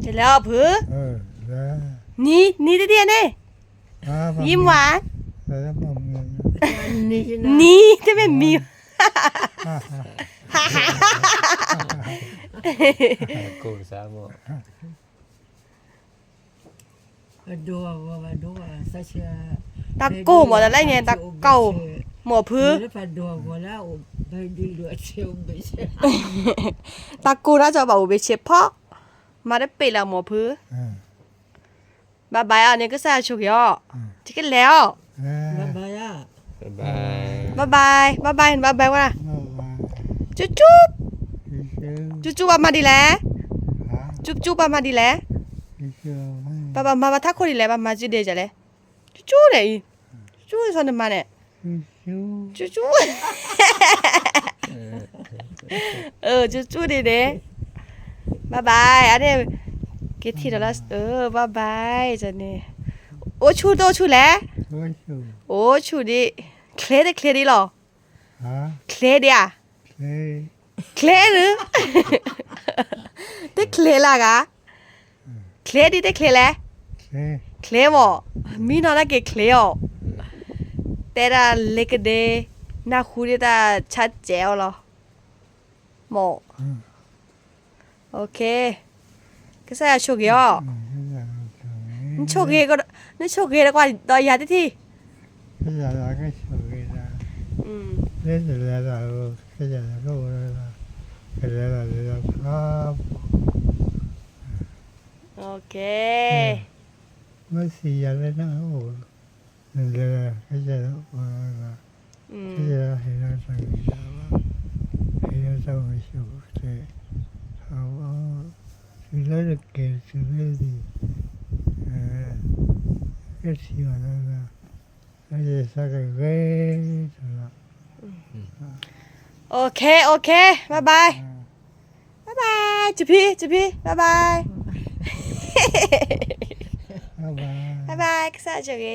จะแล้วผือแล้วนี่เดียวนี่ยิ้มหวาน แล้วผมเงิน นี่จะไม่มี กูสามโม Dua saja. ตะโก้หมดแล้วไงตะเก่าหมอพื้อ Lepas dua bola, bagi dua cium bersih. ตะกูน่าจะบอกว่าไปเช็ดพ่อมาได้ปีแล้วหมอพื้อบายบายอันนี้ก็ใส่ชุกยอที่กันแล้ว Bye ya. บ๊ายบาย บายบายบายบายว่า จุ๊บจุ๊บมาดีแล้วจุ๊บมาดีแล้วมาทักคนดีแล้วมาจุดเดียวจะเลยจุ๊บเลยจุ๊บสนมาเนี่ยจุ๊บจุ๊บดีเด้บายบายอันนี้กี่ทีแล้วบายบายจันนี่โอ้ชูแล้วโอ้ชูดิเคลดิหรอเคลดิอ่ะเคลหรือได้เคลล่ะกะเคลดิได้เคลแล้วเคลบ่มีนอนละเกเคลอ๋อแต่ละเล็กเดน่าคูดิตาชัดแจ๋วเหรอหมอโอเคก็ใส่ชุกยอนี่ชุกเฮก็นี่ชุกเฮแล้วก็ดอยยาที่ ก็จะรักก็สวยนะเล่นแต่ละก็จะรู้นะก็จะละครับ โอเค เมื่อสี่อะไรนะโอ้เลยก็จะก็จะเห็นเราสังเกตว่าเห็นเราต้องไปสู้แต่เขาสิ่งแรกเกิดสิ่งแรกดีก็สิ่งนั้นนะก็จะสักเรื่อยๆนะ โอเคบายบายจุพี่บายบาย บ๊ายบาย บายบายก็ใส่ชุกเฮ